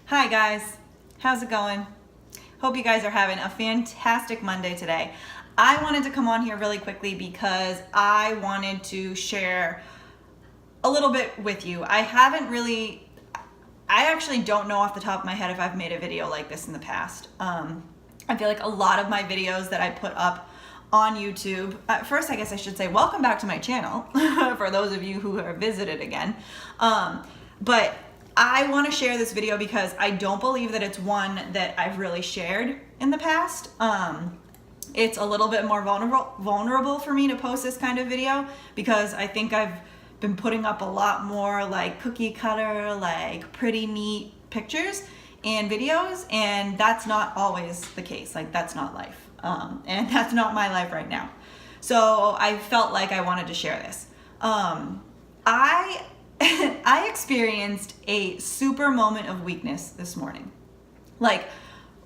Hi guys, how's it going? Hope you guys are having a fantastic Monday today. I wanted to come on here really quickly because I wanted to share a little bit with you. I actually don't know off the top of my head if I've made a video like this in the past. I feel like a lot of my videos that I put up on YouTube, first I guess I should say welcome back to my channel for those of you who are visited again. But I want to share this video because I don't believe that it's one that I've really shared in the past. It's a little bit more vulnerable for me to post this kind of video because I think I've been putting up a lot more like cookie cutter, like pretty neat pictures and videos, and that's not always the case. Like that's not life. And that's not my life right now. So I felt like I wanted to share this. I experienced a super moment of weakness this morning. Like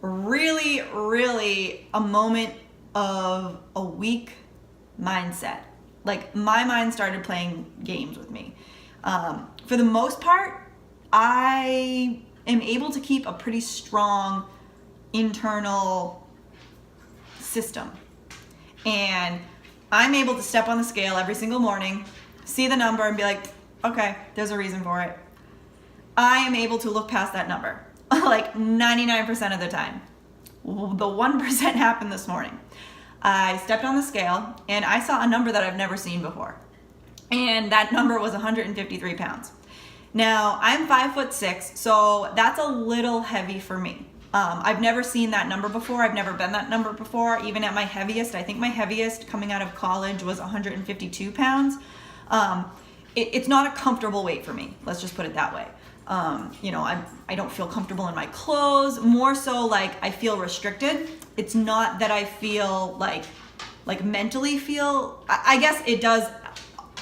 really, really a moment of a weak mindset. Like my mind started playing games with me. For the most part, I am able to keep a pretty strong internal system. And I'm able to step on the scale every single morning, see the number and be like, okay, there's a reason for it. I am able to look past that number like 99% of the time. The 1% happened this morning. I stepped on the scale and I saw a number that I've never seen before. And that number was 153 pounds. Now I'm 5'6", so that's a little heavy for me. I've never seen that number before. I've never been that number before. Even at my heaviest, I think my heaviest coming out of college was 152 pounds. It's not a comfortable weight for me. Let's just put it that way. I don't feel comfortable in my clothes. More so like I feel restricted. It's not that I feel like mentally feel, I guess it does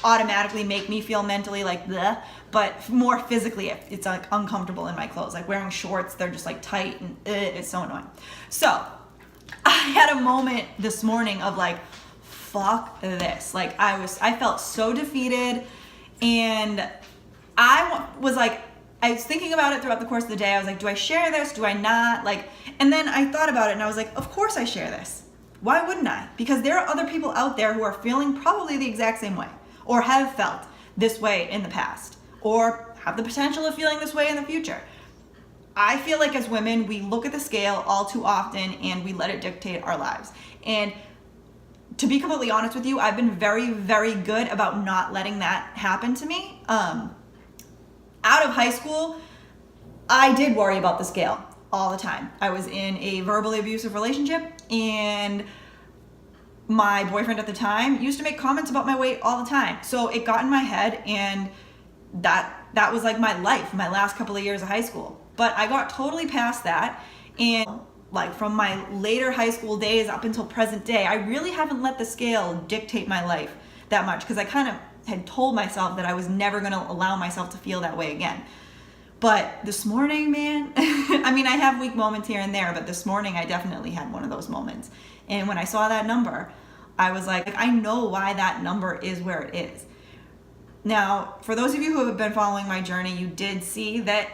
automatically make me feel mentally like bleh, but more physically it's like uncomfortable in my clothes. Like wearing shorts, they're just like tight and it's so annoying. So I had a moment this morning of like, fuck this. Like I felt so defeated. And I was thinking about it throughout the course of the day. I was like, do I share this? Do I not? And then I thought about it and I was like, of course I share this. Why wouldn't I? Because there are other people out there who are feeling probably the exact same way or have felt this way in the past or have the potential of feeling this way in the future. I feel like as women, we look at the scale all too often and we let it dictate our lives. And to be completely honest with you, I've been very, very good about not letting that happen to me. Out of high school, I did worry about the scale all the time. I was in a verbally abusive relationship and my boyfriend at the time used to make comments about my weight all the time. So it got in my head and that was like my life, my last couple of years of high school. But I got totally past that, and like from my later high school days up until present day, I really haven't let the scale dictate my life that much because I kind of had told myself that I was never going to allow myself to feel that way again. But this morning, man, I mean, I have weak moments here and there, but this morning I definitely had one of those moments. And when I saw that number, I was like, I know why that number is where it is. Now, for those of you who have been following my journey, you did see that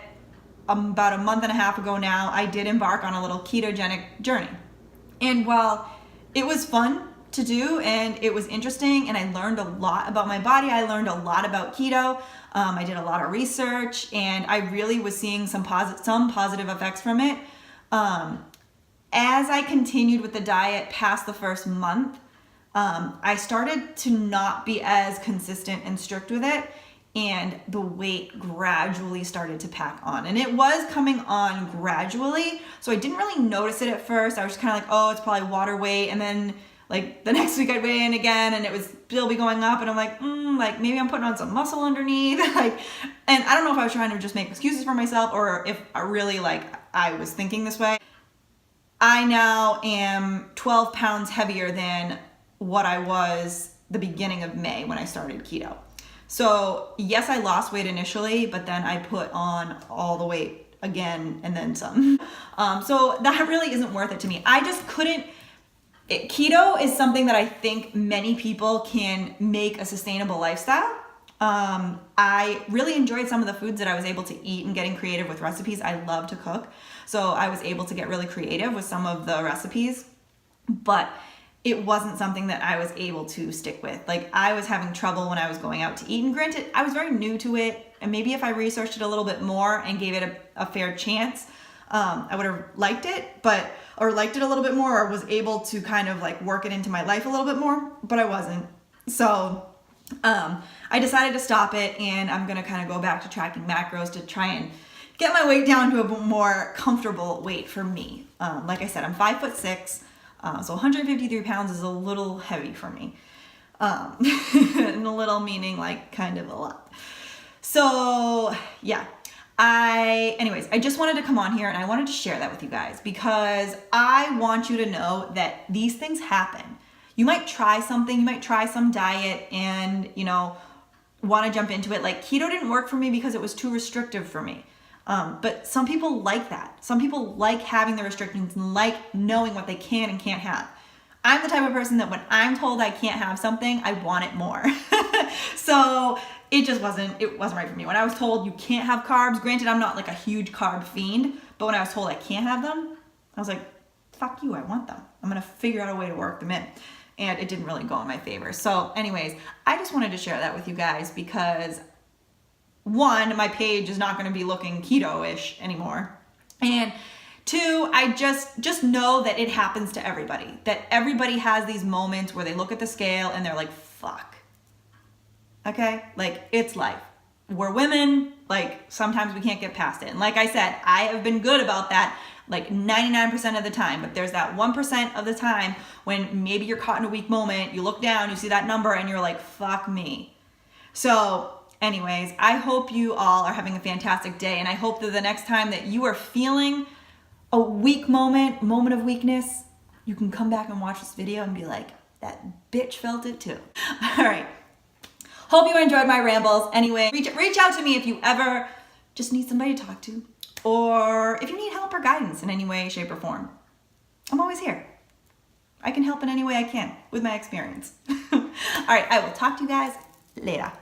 about a month and a half ago now, I did embark on a little ketogenic journey. And while it was fun to do and it was interesting and I learned a lot about my body, I learned a lot about keto, I did a lot of research and I really was seeing some positive effects from it. As I continued with the diet past the first month, I started to not be as consistent and strict with it. And the weight gradually started to pack on. And it was coming on gradually. So I didn't really notice it at first. I was just kind of like, oh, it's probably water weight. And then like the next week I'd weigh in again and it was still be going up. And I'm like, like maybe I'm putting on some muscle underneath. And I don't know if I was trying to just make excuses for myself or if I really I was thinking this way. I now am 12 pounds heavier than what I was the beginning of May when I started keto. So yes, I lost weight initially, but then I put on all the weight again and then some. So that really isn't worth it to me. I just couldn't. Keto is something that I think many people can make a sustainable lifestyle. I really enjoyed some of the foods that I was able to eat and getting creative with recipes. I love to cook, so I was able to get really creative with some of the recipes, but it wasn't something that I was able to stick with. Like, I was having trouble when I was going out to eat, and granted, I was very new to it, and maybe if I researched it a little bit more and gave it a fair chance, I would have liked it, or liked it a little bit more, or was able to kind of like work it into my life a little bit more, but I wasn't. So I decided to stop it, and I'm gonna kind of go back to tracking macros to try and get my weight down to a more comfortable weight for me. Like I said, I'm 5'6", so 153 pounds is a little heavy for me. And a little meaning like kind of a lot. So yeah, anyways, I just wanted to come on here and I wanted to share that with you guys because I want you to know that these things happen. You might try something, you might try some diet and, want to jump into it. Like, keto didn't work for me because it was too restrictive for me. But some people like that. Some people like having the restrictions and like knowing what they can and can't have. I'm the type of person that when I'm told I can't have something, I want it more. So it wasn't right for me. When I was told you can't have carbs, granted I'm not like a huge carb fiend, but when I was told I can't have them, I was like, fuck you, I want them. I'm gonna figure out a way to work them in. And it didn't really go in my favor. So anyways, I just wanted to share that with you guys because one, my page is not gonna be looking keto-ish anymore. And two, I just know that it happens to everybody. That everybody has these moments where they look at the scale and they're like, fuck. Okay? Like, it's life. We're women, like, sometimes we can't get past it. And like I said, I have been good about that like 99% of the time, but there's that 1% of the time when maybe you're caught in a weak moment, you look down, you see that number and you're like, fuck me. So anyways, I hope you all are having a fantastic day, and I hope that the next time that you are feeling a weak moment of weakness, you can come back and watch this video and be like, that bitch felt it too. All right. Hope you enjoyed my rambles. Anyway, reach out to me if you ever just need somebody to talk to, or if you need help or guidance in any way, shape, or form. I'm always here. I can help in any way I can with my experience. All right, I will talk to you guys later.